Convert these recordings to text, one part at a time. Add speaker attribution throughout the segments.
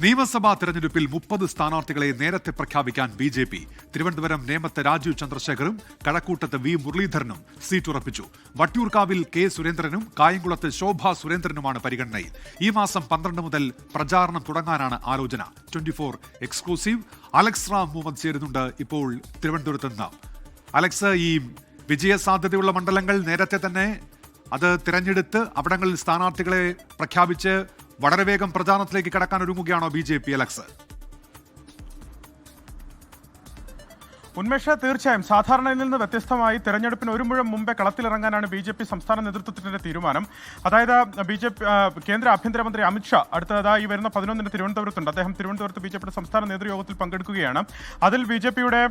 Speaker 1: നിയമസഭാ തെരഞ്ഞെടുപ്പിൽ 30 സ്ഥാനാർത്ഥികളെ നേരത്തെ പ്രഖ്യാപിക്കാൻ ബി.ജെ.പി. തിരുവനന്തപുരം നേമത്ത് രാജീവ് ചന്ദ്രശേഖറും കഴക്കൂട്ടത്ത് വി മുരളീധരനും സീറ്റ് ഉറപ്പിച്ചു. വട്ടിയൂർക്കാവിൽ കെ സുരേന്ദ്രനും കായംകുളത്ത് ശോഭാ സുരേന്ദ്രനുമാണ് പരിഗണനയിൽ. ഈ മാസം 12 മുതൽ പ്രചാരണം തുടങ്ങാനാണ് ആലോചന. 24 എക്സ്ക്ലൂസീവ് അലക്സ് റാം മുഹമ്മദ് ചേരുന്നുണ്ട് ഇപ്പോൾ തിരുവനന്തപുരത്ത് നിന്ന്. അലക്സ്, ഈ വിജയസാധ്യതയുള്ള മണ്ഡലങ്ങൾ നേരത്തെ തന്നെ അത് തിരഞ്ഞെടുത്ത് അവിടങ്ങളിൽ സ്ഥാനാർത്ഥികളെ പ്രഖ്യാപിച്ച് വളരെ വേഗം പ്രചാരണത്തിലേക്ക് കടക്കാൻ ഒരുങ്ങുകയാണോ ബി.ജെ.പി. അലക്സ്?
Speaker 2: ഉന്മേഷ, തീർച്ചയായും സാധാരണയിൽ നിന്ന് വ്യത്യസ്തമായി തെരഞ്ഞെടുപ്പിന് ഒരു മുഴം മുമ്പേ കളത്തിലിറങ്ങാനാണ് ബി.ജെ.പി. സംസ്ഥാന നേതൃത്വത്തിന്റെ തീരുമാനം. അതായത് കേന്ദ്ര ആഭ്യന്തരമന്ത്രി അമിത്ഷാ അടുത്തതായി വരുന്ന 11-ന് തിരുവനന്തപുരത്തുണ്ട്. അദ്ദേഹം തിരുവനന്തപുരത്ത് ബി.ജെ.പിയുടെ സംസ്ഥാന നേതൃയോഗത്തിൽ പങ്കെടുക്കുകയാണ്. അതിൽ ബി.ജെ.പിയുടെ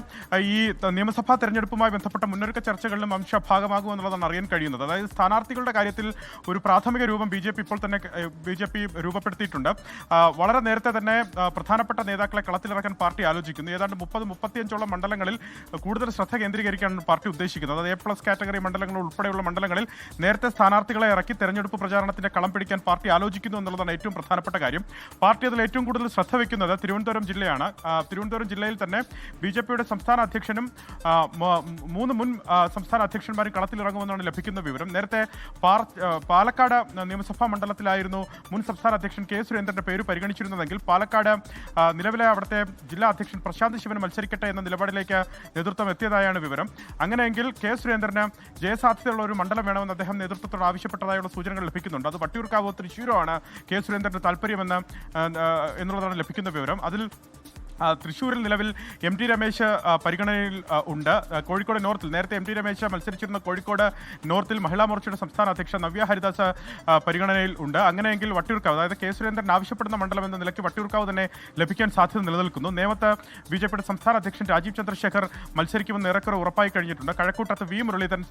Speaker 2: ഈ നിയമസഭാ തെരഞ്ഞെടുപ്പുമായി ബന്ധപ്പെട്ട മുന്നൊരുക്ക ചർച്ചകളിലും അമിത്ഷാ ഭാഗമാകുമെന്നുള്ളതാണ് അറിയാൻ കഴിയുന്നത്. അതായത് സ്ഥാനാർത്ഥികളുടെ കാര്യത്തിൽ ഒരു പ്രാഥമിക രൂപം ബി.ജെ.പി. ഇപ്പോൾ തന്നെ രൂപപ്പെടുത്തിയിട്ടുണ്ട്. വളരെ നേരത്തെ തന്നെ പ്രധാനപ്പെട്ട നേതാക്കളെ കളത്തിലിറക്കാൻ പാർട്ടി ആലോചിക്കുന്നു. ഏതാണ്ട് 30-35ഓളം മണ്ഡലങ്ങളിൽ കൂടുതൽ ശ്രദ്ധ കേന്ദ്രീകരിക്കാനാണ് പാർട്ടി ഉദ്ദേശിക്കുന്നത്. അത് A+ കാറ്റഗറി മണ്ഡലങ്ങൾ ഉൾപ്പെടെയുള്ള മണ്ഡലങ്ങളിൽ നേരത്തെ സ്ഥാനാർത്ഥികളെ ഇറക്കി തെരഞ്ഞെടുപ്പ് പ്രചാരണത്തിന്റെ കളം പിടിക്കാൻ പാർട്ടി ആലോചിക്കുന്നു എന്നുള്ളതാണ് ഏറ്റവും പ്രധാനപ്പെട്ട കാര്യം. പാർട്ടി അതിൽ ഏറ്റവും കൂടുതൽ ശ്രദ്ധ വയ്ക്കുന്നത് തിരുവനന്തപുരം ജില്ലയാണ്. തിരുവനന്തപുരം ജില്ലയിൽ തന്നെ ബി.ജെ.പിയുടെ സംസ്ഥാന അധ്യക്ഷനും 3 മുൻ സംസ്ഥാന അധ്യക്ഷന്മാരും കളത്തിലിറങ്ങുമെന്നാണ് ലഭിക്കുന്ന വിവരം. നേരത്തെ പാലക്കാട് നിയമസഭാ മണ്ഡലത്തിലായിരുന്നു മുൻ സംസ്ഥാന അധ്യക്ഷൻ കെ സുരേന്ദ്രന്റെ പേര് പരിഗണിച്ചിരുന്നതെങ്കിൽ പാലക്കാട് നിലവിലെ അവിടുത്തെ ജില്ലാ അധ്യക്ഷൻ പ്രശാന്ത് ശിവൻ മത്സരിക്കട്ടെ എന്ന നിലപാടിലേക്ക് നേതൃത്വം എത്തിയതായാണ് വിവരം. അങ്ങനെയെങ്കിൽ കെ സുരേന്ദ്രന് ജയസാധ്യതയുള്ള ഒരു മണ്ഡലം വേണമെന്ന് അദ്ദേഹം നേതൃത്വത്തോട് ആവശ്യപ്പെട്ടതായുള്ള സൂചനകൾ ലഭിക്കുന്നുണ്ട്. അത് വട്ടിയൂർക്കാവോ തൃശ്ശൂരോ ആണ് കെ സുരേന്ദ്രന്റെ എന്നുള്ളതാണ് ലഭിക്കുന്ന വിവരം. അതിൽ തൃശ്ശൂരിൽ നിലവിൽ എം ടി രമേശ് പരിഗണനയിൽ ഉണ്ട്. കോഴിക്കോട് നോർത്തിൽ നേരത്തെ എം ടി രമേശ് മത്സരിച്ചിരുന്ന കോഴിക്കോട് നോർത്തിൽ മഹിളാ മോർച്ചയുടെ സംസ്ഥാന അധ്യക്ഷ നവ്യ ഹരിദാസ് പരിഗണനയിൽ ഉണ്ട്. അങ്ങനെയെങ്കിൽ വട്ടിയൂർക്കാവ്, അതായത് കെ സുരേന്ദ്രൻ ആവശ്യപ്പെടുന്ന മണ്ഡലം എന്ന നിലയ്ക്ക് വട്ടിയൂർക്കാവ് തന്നെ ലഭിക്കാൻ സാധ്യത നിലനിൽക്കുന്നു. നേമത്ത് ബി.ജെ.പിയുടെ സംസ്ഥാന അധ്യക്ഷൻ രാജീവ് ചന്ദ്രശേഖർ മത്സരിക്കുമെന്ന് ഏറെക്കുറെ ഉറപ്പായി കഴിഞ്ഞിട്ടുണ്ട്. കഴക്കൂട്ടത്ത് വി മുരളീധരൻ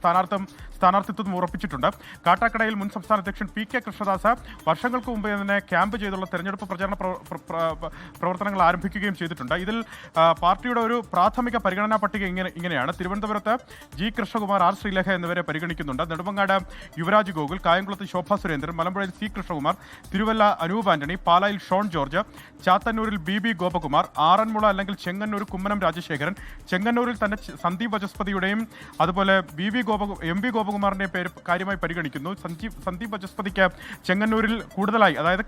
Speaker 2: സ്ഥാനാർത്ഥിത്വം ഉറപ്പിച്ചിട്ടുണ്ട്. കാട്ടാക്കടയിൽ മുൻ സംസ്ഥാന അധ്യക്ഷൻ പി.കെ. കൃഷ്ണദാസ് വർഷങ്ങൾക്ക് മുമ്പ് തന്നെ ക്യാമ്പ് ചെയ്തുള്ള തെരഞ്ഞെടുപ്പ് പ്രചാരണ പ്രവർത്തനങ്ങൾ ആരംഭിക്കുകയും ചെയ്തിട്ടുണ്ട്. ഇതിൽ പാർട്ടിയുടെ ഒരു പ്രാഥമിക പരിഗണനാ പട്ടിക ഇങ്ങനെയാണ്. തിരുവനന്തപുരത്ത് ജി കൃഷ്ണകുമാർ, ആർ ശ്രീലേഖ എന്നിവരെ പരിഗണിക്കുന്നുണ്ട്. നെടുമങ്ങാട് യുവരാജ് ഗോകുൽ, കായംകുളത്ത് ശോഭാ സുരേന്ദ്രൻ, മലമ്പുഴയിൽ സി കൃഷ്ണകുമാർ, തിരുവല്ല അനൂപ് ആന്റണി, പാലായിൽ ഷോൺ ജോർജ്, ചാത്തന്നൂരിൽ ബി ഗോപകുമാർ, ആറന്മുള അല്ലെങ്കിൽ ചെങ്ങന്നൂർ കുമ്മനം രാജശേഖരൻ, ചെങ്ങന്നൂരിൽ തന്നെ സന്ദീപ് വചസ്പതിയുടെയും അതുപോലെ എം വി ഗോപകുമാറിന്റെയും പേര് കാര്യമായി പരിഗണിക്കുന്നു. സന്ദീപ് വചസ്പതിക്ക് ചെങ്ങന്നൂരിൽ കൂടുതലായി, അതായത്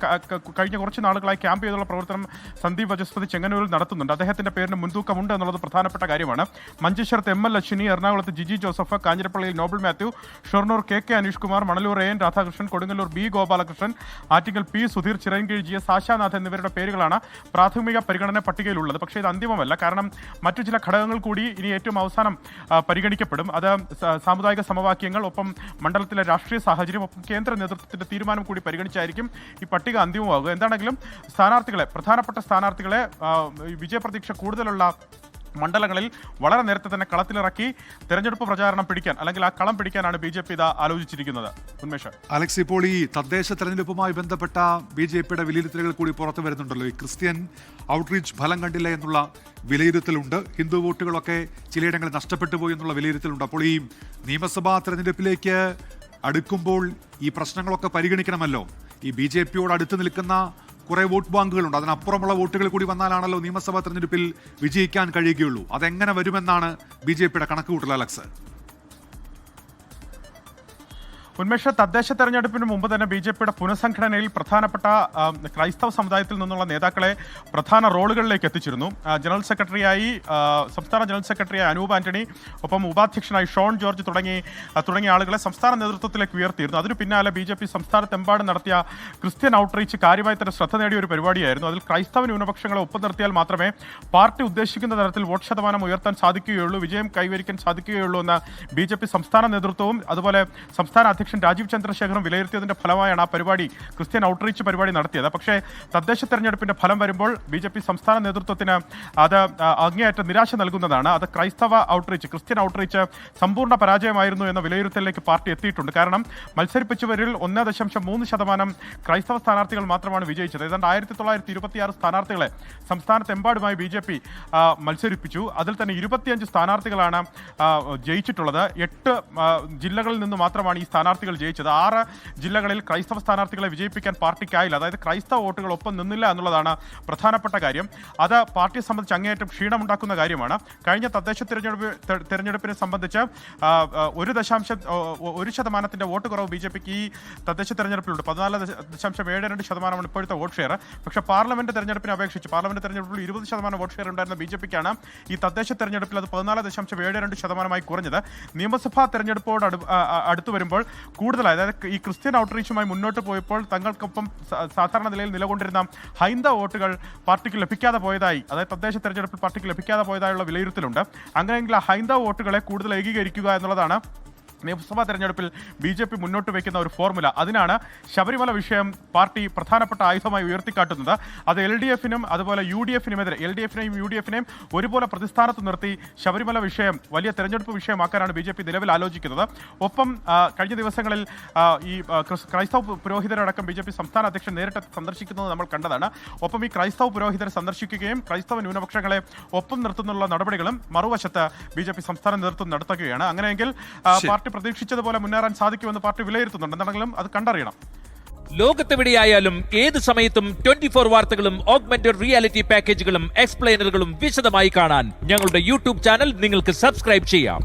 Speaker 2: കഴിഞ്ഞ കുറച്ച് നാളുകളായി ക്യാമ്പ് ചെയ്തുള്ള പ്രവർത്തനം സന്ദീപ് വചസ്പതി ചെങ്ങന്നൂരിൽ നടത്തുന്നുണ്ട്. അദ്ദേഹത്തിന്റെ പേരിന് മുൻതൂക്കമുണ്ട് എന്നുള്ളത് പ്രധാനപ്പെട്ട കാര്യമാണ്. മഞ്ചേശ്വരത്ത് എം.എൽ. അശ്വിനി, എറണാകുളത്ത് ജിജി ജോസഫ്, കാഞ്ഞിരപ്പള്ളിയിൽ Noble Mathew, Shoranur K Aneesh Kumar, Manalur N Radhakrishnan, Kodungallur B Gopalakrishnan, Attingal P Sudheer, Chirayinkeezhu G S Ashanath എന്നിവരുടെ പേരുകളാണ് പ്രാഥമിക പരിഗണന പട്ടികയിലുള്ളത്. പക്ഷേ ഇത് അന്തിമമല്ല. കാരണം മറ്റു ചില ഘടകങ്ങൾ കൂടി ഇനി ഏറ്റവും അവസാനം പരിഗണിക്കപ്പെടും. അത് സാമുദായിക സമവാക്യങ്ങൾ, ഒപ്പം മണ്ഡലത്തിലെ രാഷ്ട്രീയ സാഹചര്യം, ഒപ്പം കേന്ദ്ര നേതൃത്വത്തിന്റെ തീരുമാനം കൂടി പരിഗണിച്ചായിരിക്കും ഈ പട്ടിക അന്തിമമാകുക. എന്താണെങ്കിലും പ്രധാനപ്പെട്ട സ്ഥാനാർത്ഥികളെ വിജയപ്രതീക്ഷ കൂടുതലുള്ള മണ്ഡലങ്ങളിൽ വളരെ നേരത്തെ തന്നെ കളത്തിലിറക്കി തെരഞ്ഞെടുപ്പ് പ്രചാരണം പിടിക്കാൻ, അല്ലെങ്കിൽ ആ കളം പിടിക്കാനാണ് ബി.ജെ.പി. ആലോചിച്ചിരിക്കുന്നത്. ഉന്മേഷ്,
Speaker 1: അലക്സ്, ഇപ്പോൾ ഈ തദ്ദേശ തെരഞ്ഞെടുപ്പുമായി ബന്ധപ്പെട്ട ബി.ജെ.പിയുടെ വിലയിരുത്തലുകൾ കൂടി പുറത്തു വരുന്നുണ്ടല്ലോ. ഈ ക്രിസ്ത്യൻ ഔട്ട്റീച്ച് ഫലം കണ്ടില്ല എന്നുള്ള വിലയിരുത്തലുണ്ട്. ഹിന്ദു വോട്ടുകളൊക്കെ ചിലയിടങ്ങളിൽ നഷ്ടപ്പെട്ടു പോയി എന്നുള്ള വിലയിരുത്തലുണ്ട്. അപ്പോൾ ഈ നിയമസഭാ തെരഞ്ഞെടുപ്പിലേക്ക് അടുക്കുമ്പോൾ ഈ പ്രശ്നങ്ങളൊക്കെ പരിഗണിക്കണമല്ലോ. ഈ ബി.ജെ.പിയോട് അടുത്ത് നിൽക്കുന്ന കുറെ വോട്ട് ബാങ്കുകളുണ്ട്. അതിനപ്പുറമുള്ള വോട്ടുകൾ കൂടി വന്നാലാണല്ലോ നിയമസഭാ തെരഞ്ഞെടുപ്പിൽ വിജയിക്കാൻ കഴിയുകയുള്ളൂ. അതെങ്ങനെ വരുമെന്നാണ് ബി.ജെ.പിയുടെ കണക്കുകൂട്ടൽ അലക്സ്?
Speaker 2: ഉന്മേഷ, തദ്ദേശ തെരഞ്ഞെടുപ്പിന് മുമ്പ് തന്നെ ബി.ജെ.പിയുടെ പുനഃസംഘടനയിൽ പ്രധാനപ്പെട്ട ക്രൈസ്തവ സമുദായത്തിൽ നിന്നുള്ള നേതാക്കളെ പ്രധാന റോളുകളിലേക്ക് എത്തിച്ചിരുന്നു. സംസ്ഥാന ജനറൽ സെക്രട്ടറിയായി അനൂപ് ആന്റണി, ഒപ്പം ഉപാധ്യക്ഷനായി ഷോൺ ജോർജ് തുടങ്ങിയ ആളുകളെ സംസ്ഥാന നേതൃത്വത്തിലേക്ക് ഉയർത്തിയിരുന്നു. അതിനു പിന്നാലെ ബി.ജെ.പി. സംസ്ഥാനത്തെമ്പാടും നടത്തിയ ക്രിസ്ത്യൻ ഔട്ട്റീച്ച് കാര്യമായി തന്നെ ശ്രദ്ധ നേടിയ ഒരു പരിപാടിയായിരുന്നു. അതിൽ ക്രൈസ്തവ ന്യൂനപക്ഷങ്ങളെ ഒപ്പം നിർത്തിയാൽ മാത്രമേ പാർട്ടി ഉദ്ദേശിക്കുന്ന തരത്തിൽ വോട്ട് ശതമാനം ഉയർത്താൻ സാധിക്കുകയുള്ളൂ, വിജയം കൈവരിക്കാൻ സാധിക്കുകയുള്ളൂ എന്ന് ബി.ജെ.പി. സംസ്ഥാന നേതൃത്വവും അതുപോലെ സംസ്ഥാന അധ്യക്ഷൻ രാജീവ് ചന്ദ്രശേഖറും വിലയിരുത്തിയതിന്റെ ഫലമായാണ് ആ പരിപാടി, ക്രിസ്ത്യൻ ഔട്ട്റീച്ച് പരിപാടി നടത്തിയത്. പക്ഷേ തദ്ദേശ തെരഞ്ഞെടുപ്പിന്റെ ഫലം വരുമ്പോൾ ബി.ജെ.പി. സംസ്ഥാന നേതൃത്വത്തിന് അത് അങ്ങേയറ്റം നിരാശ നൽകുന്നതാണ്. അത് ക്രിസ്ത്യൻ ഔട്ട്റീച്ച് സമ്പൂർണ്ണ പരാജയമായിരുന്നു എന്ന വിലയിരുത്തലിലേക്ക് പാർട്ടി എത്തിയിട്ടുണ്ട്. കാരണം മത്സരിപ്പിച്ചവരിൽ 1.3% ക്രൈസ്തവ സ്ഥാനാർത്ഥികൾ മാത്രമാണ് വിജയിച്ചത്. ഏതാണ്ട് 1926 സ്ഥാനാർത്ഥികളെ സംസ്ഥാനത്തെമ്പാടുമായി ബി.ജെ.പി. മത്സരിപ്പിച്ചു. അതിൽ തന്നെ 25 സ്ഥാനാർത്ഥികളാണ് ജയിച്ചിട്ടുള്ളത്. 8 ജില്ലകളിൽ നിന്ന് മാത്രമാണ് ഈ സ്ഥാനാർത്ഥി സ്ഥാനാർത്ഥികൾ ജയിച്ചത്. 6 ജില്ലകളിൽ ക്രൈസ്തവ സ്ഥാനാർത്ഥികളെ വിജയിപ്പിക്കാൻ പാർട്ടിക്കായില്ല. അതായത് ക്രൈസ്തവ വോട്ടുകൾ ഒപ്പം നിന്നില്ല എന്നുള്ളതാണ് പ്രധാനപ്പെട്ട കാര്യം. അത് പാർട്ടിയെ സംബന്ധിച്ച് അങ്ങേയറ്റം ക്ഷീണമുണ്ടാക്കുന്ന കാര്യമാണ്. കഴിഞ്ഞ തദ്ദേശ തെരഞ്ഞെടുപ്പിനെ സംബന്ധിച്ച് 1% വോട്ട് കുറവ് ബി ജെ പിക്ക് ഈ തദ്ദേശ തെരഞ്ഞെടുപ്പിലുണ്ട്. 14.72% ഇപ്പോഴത്തെ വോട്ട് ഷെയർ. പക്ഷേ പാർലമെന്റ് തെരഞ്ഞെടുപ്പിനെ അപേക്ഷിച്ച് പാർലമെന്റ് തെരഞ്ഞെടുപ്പിൽ 20% വോട്ട് ഷെയർ ഉണ്ടായിരുന്ന ബി ജെ പിക്കാണ് ഈ തദ്ദേശ തെരഞ്ഞെടുപ്പിൽ അത് 14.72% കുറഞ്ഞത്. നിയമസഭാ തെരഞ്ഞെടുപ്പോട് അടുത്തു വരുമ്പോൾ കൂടുതലായി, അതായത് ഈ ക്രിസ്ത്യൻ ഔട്ട്റീച്ചുമായി മുന്നോട്ട് പോയപ്പോൾ തങ്ങൾക്കൊപ്പം സാധാരണ നിലയിൽ നിലകൊണ്ടിരുന്ന ഹൈന്ദവ വോട്ടുകൾ പാർട്ടിക്ക് ലഭിക്കാതെ പോയതായി, അതായത് തദ്ദേശ തെരഞ്ഞെടുപ്പിൽ പാർട്ടിക്ക് ലഭിക്കാതെ പോയതായുള്ള വിലയിരുത്തലുണ്ട്. അങ്ങനെയെങ്കിൽ ആ ഹൈന്ദവ വോട്ടുകളെ കൂടുതൽ ഏകീകരിക്കുക എന്നുള്ളതാണ് നിയമസഭാ തെരഞ്ഞെടുപ്പിൽ ബി ജെ പി മുന്നോട്ട് വയ്ക്കുന്ന ഒരു ഫോർമുല. അതിനാണ് ശബരിമല വിഷയം പാർട്ടി പ്രധാനപ്പെട്ട ആയുധമായി ഉയർത്തിക്കാട്ടുന്നത്. അത് എൽ ഡി എഫിനും അതുപോലെ യു ഡി എഫിനുമെതിരെ, എൽ ഡി എഫിനെയും യു ഡി എഫിനെയും ഒരുപോലെ പ്രതിസ്ഥാനത്ത് നിർത്തി ശബരിമല വിഷയം വലിയ തെരഞ്ഞെടുപ്പ് വിഷയമാക്കാനാണ് ബി ജെ പി നിലവിൽ ആലോചിക്കുന്നത്. ഒപ്പം കഴിഞ്ഞ ദിവസങ്ങളിൽ ഈ ക്രൈസ്തവ പുരോഹിതരടക്കം ബി ജെ പി സംസ്ഥാന അധ്യക്ഷൻ നേരിട്ട് സന്ദർശിക്കുന്നത് നമ്മൾ കണ്ടതാണ്. ഒപ്പം ഈ ക്രൈസ്തവ പുരോഹിതരെ സന്ദർശിക്കുകയും ക്രൈസ്തവ ന്യൂനപക്ഷങ്ങളെ ഒപ്പം നിർത്തുന്നുള്ള നടപടികളും മറുവശത്ത് ബി ജെ പി സംസ്ഥാന നേതൃത്വം നടത്തുകയാണ്. അങ്ങനെയെങ്കിൽ പാർട്ടി പ്രതീക്ഷിച്ചതുപോലെ മുന്നേറാൻ സാധിക്കുമെന്ന് പാർട്ടി വിലയിരുത്തുന്നുണ്ട്. എന്താണെങ്കിലും അത് കണ്ടറിയണം.
Speaker 3: ലോകത്തെവിടെയായാലും ഏത് സമയത്തും 24 വാർത്തകളും ഓഗ്മെന്റഡ് റിയാലിറ്റി പാക്കേജുകളും എക്സ്പ്ലെയിനറുകളും വിശദമായി കാണാൻ ഞങ്ങളുടെ യൂട്യൂബ് ചാനൽ നിങ്ങൾക്ക് സബ്സ്ക്രൈബ് ചെയ്യാം.